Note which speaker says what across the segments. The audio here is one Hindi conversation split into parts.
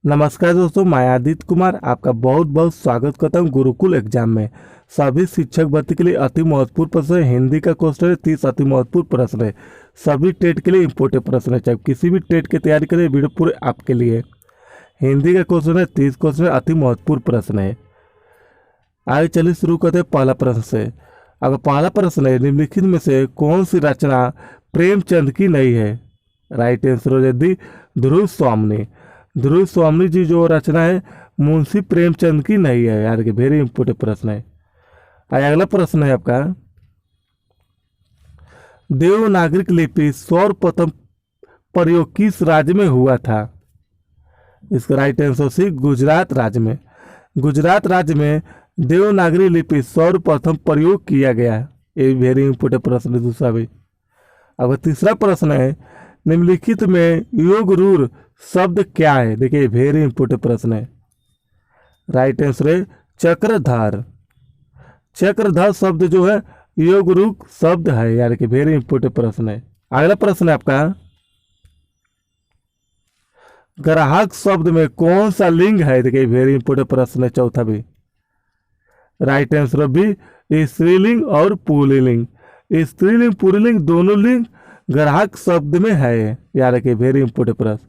Speaker 1: नमस्कार दोस्तों, मैं आदित्य कुमार आपका बहुत बहुत स्वागत करता हूं गुरुकुल एग्जाम में। सभी शिक्षक भर्ती के लिए अति महत्वपूर्ण प्रश्न है। हिंदी का क्वेश्चन है 30 अति महत्वपूर्ण प्रश्न है। सभी टेट के लिए इंपोर्टेंट प्रश्न है। चाहे किसी भी टेट की तैयारी करें, वीडियो पूरे आपके लिए। हिंदी का क्वेश्चन है 30 क्वेश्चन है, अति महत्वपूर्ण प्रश्न है। आगे चलिए शुरू करते हैं पहला प्रश्न से। अगर पहला प्रश्न है, निम्नलिखित में से कौन सी रचना प्रेमचंद की नहीं है? राइट आंसर हो जाए ध्रुव स्वामिनी। ध्रुव स्वामिनी जी जो रचना है मुंशी प्रेमचंद की नहीं है। यार के वेरी इंपोर्टेंट प्रश्न है। अगला प्रश्न है आपका, देवनागरिक लिपि सर्वप्रथम प्रयोग किस राज्य में हुआ था? इसका राइट आंसर सी गुजरात राज्य में। गुजरात राज्य में देवनागरी लिपि सर्वप्रथम प्रयोग किया गया है। ये वेरी इंपोर्टेंट प्रश्न है दूसरा भी। अब तीसरा प्रश्न है, निम्नलिखित में योग रूढ़ शब्द क्या है? देखिए वेरी इंपोर्टेंट प्रश्न है। राइट आंसर है चक्रधर। चक्रधर शब्द जो है योग रूढ़ शब्द है। यार कि वेरी इंपोर्टेंट प्रश्न है। अगला प्रश्न है आपका, ग्राहक शब्द में कौन सा लिंग है? देखिए वेरी इंपोर्टेंट प्रश्न है चौथा भी। राइट आंसर भी स्त्रीलिंग और पुल्लिंग। स्त्रीलिंग पुल्लिंग दोनों लिंग ग्राहक शब्द में है। यार कि वेरी इंपोर्टेंट प्रश्न।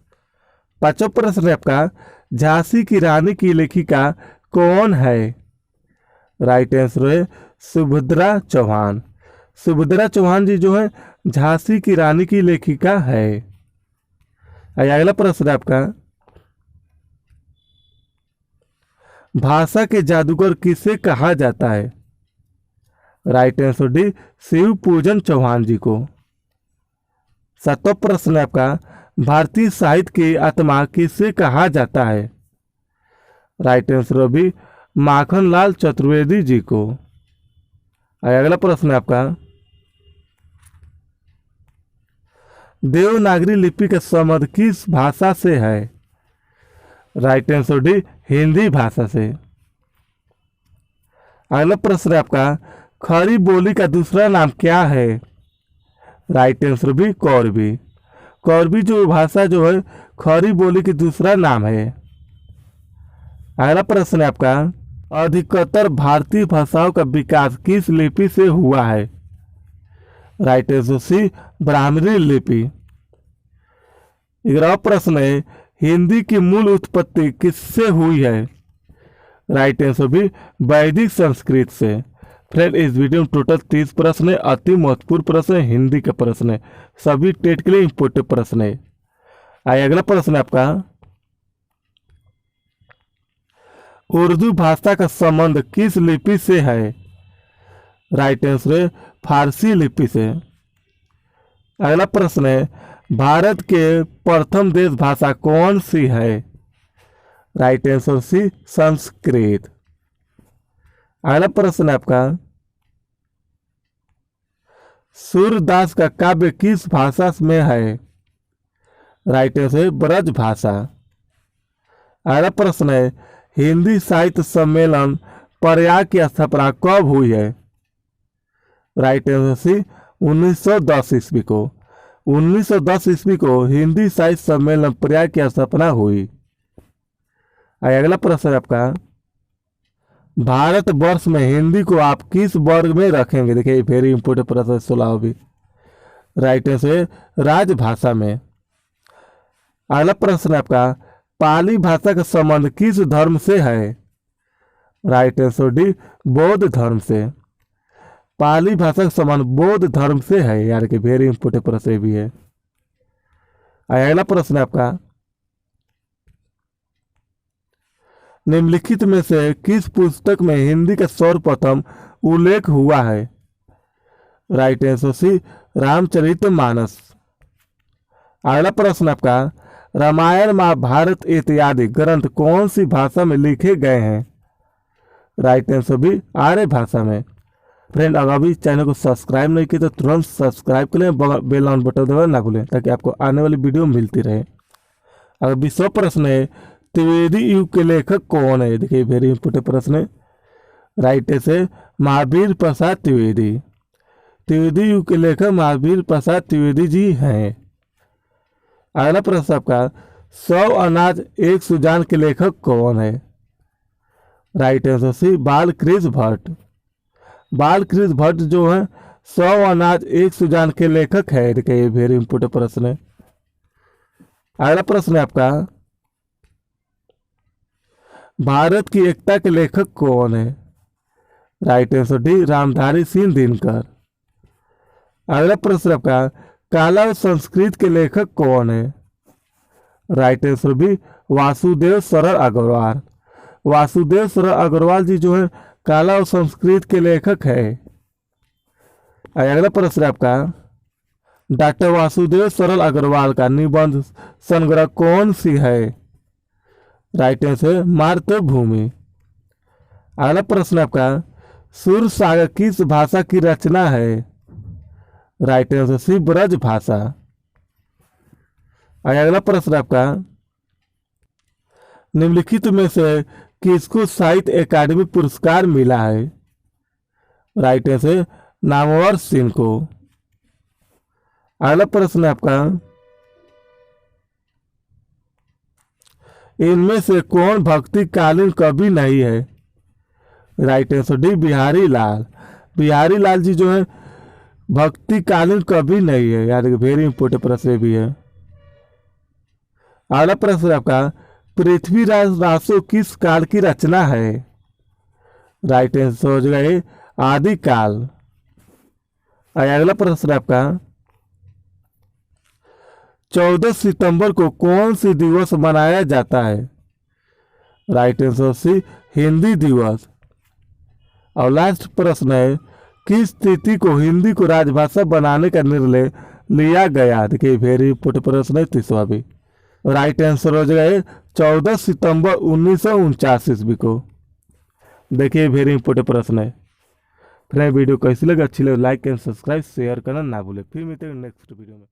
Speaker 1: पांचवा प्रश्न है आपका, झांसी की रानी की लेखिका कौन है? राइट आंसर है सुभद्रा चौहान। सुभद्रा चौहान जी जो है झांसी की रानी की लेखिका है। अगला प्रश्न है आपका, भाषा के जादूगर किसे कहा जाता है? राइट आंसर डी शिव पूजन चौहान जी को। सातवां प्रश्न है आपका, भारतीय साहित्य की आत्मा किसे कहा जाता है? राइट आंसर भी माखनलाल चतुर्वेदी जी को। अगला प्रश्न है आपका, देवनागरी लिपि का संबंध किस भाषा से है? राइट आंसर डी हिंदी भाषा से। अगला प्रश्न है आपका, खड़ी बोली का दूसरा नाम क्या है? राइट आंसर भी कौरवी। कौरवी जो भाषा जो है खड़ी बोली की दूसरा नाम है। अगला प्रश्न है आपका, अधिकतर भारतीय भाषाओं का विकास किस लिपि से हुआ है? राइट आंसर सी ब्राह्मणी लिपि। 11वां प्रश्न है, हिंदी की मूल उत्पत्ति किससे हुई है? राइट आंसर भी वैदिक संस्कृत से। फ्रेंड, इस वीडियो में टोटल 30 प्रश्न है। अति महत्वपूर्ण प्रश्न है, हिंदी का प्रश्न है। सभी टेट के लिए इंपोर्टेंट प्रश्न है। अगला प्रश्न है आपका, उर्दू भाषा का संबंध किस लिपि से है? राइट आंसर है फारसी लिपि से। अगला प्रश्न है, भारत के प्रथम देश भाषा कौन सी है? Right answer C Sanskrit. अगला प्रश्न है आपका, सूरदास का काव्य किस भाषा में है? राइट आंसर ब्रज भाषा। अगला प्रश्न है, हिंदी साहित्य सम्मेलन प्रयाग की स्थापना कब हुई है? राइट आंसर सी 1910 ईस्वी को। 1910 ईस्वी को हिंदी साहित्य सम्मेलन प्रयाग की स्थापना हुई। अगला प्रश्न है आपका, भारतवर्ष में हिंदी को आप किस वर्ग में रखेंगे? देखिए वेरी इंपोर्टेंट प्रश्न 16 भी। राइट आंसर राजभाषा में। अगला प्रश्न है आपका, पाली भाषा का संबंध किस धर्म से है? राइट आंसर डी बौद्ध धर्म से। पाली भाषा का संबंध बौद्ध धर्म से है। यार कि वेरी इंपोर्टेंट प्रश्न भी है। अगला प्रश्न है आपका, निम्नलिखित में से किस पुस्तक में हिंदी का सर्वप्रथम उल्लेख हुआ है? Right answer C Ramcharitmanas. अगला प्रश्न आपका, रामायण महाभारत इत्यादि ग्रंथ कौन सी भाषा में लिखे गए हैं? राइट आंसर भी आर्य भाषा में। फ्रेंड, अगर अभी चैनल को सब्सक्राइब नहीं किया तो तुरंत सब्सक्राइब कर लें, बेल आइकन बटन दबाना ना भूलें ताकि आपको आने वाली वीडियो मिलती रहे। अगर 20वां प्रश्न है, त्रिवेदी युग के लेखक कौन है? देखिए वेरी इंपोर्टेंट प्रश्न है। Right answer Mahavir Prasad Trivedi. त्रिवेदी युग के लेखक महावीर प्रसाद त्रिवेदी जी हैं। अगला प्रश्न आपका, सौ अनाज एक सुजान के लेखक कौन है? Right answer C Balkrishna Bhatt. Balkrishna Bhatt जो है सौ अनाज एक सुजान के लेखक है। देखिए ये वेरी इंपोर्टेंट प्रश्न है। अगला प्रश्न है आपका, भारत की एकता के लेखक कौन है? Right answer D Ramdhari Singh Dinkar. अगला प्रश्न आपका, काला और संस्कृत के लेखक कौन है? राइट आंसर बी वासुदेव सरल अग्रवाल। वासुदेव सरल अग्रवाल जी जो है काला और संस्कृत के लेखक है। अगला प्रश्न आपका, डॉक्टर वासुदेव सरल अग्रवाल का निबंध संग्रह कौन सी है? राइट आंसर मातृभूमि। अगला प्रश्न आपका, सुर सागर किस भाषा की रचना है? राइट आंसर सी ब्रज भाषा। अगला प्रश्न आपका, निम्नलिखित में से किसको साहित्य अकादमी पुरस्कार मिला है? राइट आंसर नामवर सिंह को। अगला प्रश्न आपका, इनमें से कौन भक्तिकालीन कवि नहीं है? राइट आंसर डी बिहारी लाल। बिहारी लाल जी जो है भक्तिकालीन कवि नहीं है। याद रखिए वेरी इंपोर्टेंट प्रश्न भी है। अगला प्रश्न आपका, पृथ्वीराज रासो किस काल की रचना है? राइट आंसर हो जाएगा आदिकाल। अगला प्रश्न आपका, 14 सितंबर को कौन सी दिवस मनाया जाता है? राइट आंसर सी हिंदी दिवस। और लास्ट प्रश्न है, किस तिथि को हिंदी को राजभाषा बनाने का निर्णय लिया गया? देखिए वेरी इंपोर्टेंट प्रश्न है 30वां भी। राइट आंसर हो जाएगा 14 सितंबर 1949 ईस्वी को। देखिए वेरी इंपोर्टेंट प्रश्न है। फिर वीडियो कैसी लगे, अच्छी लगे लाइक एंड सब्सक्राइब शेयर करना ना भूले। फिर मिलते हैं नेक्स्ट वीडियो में।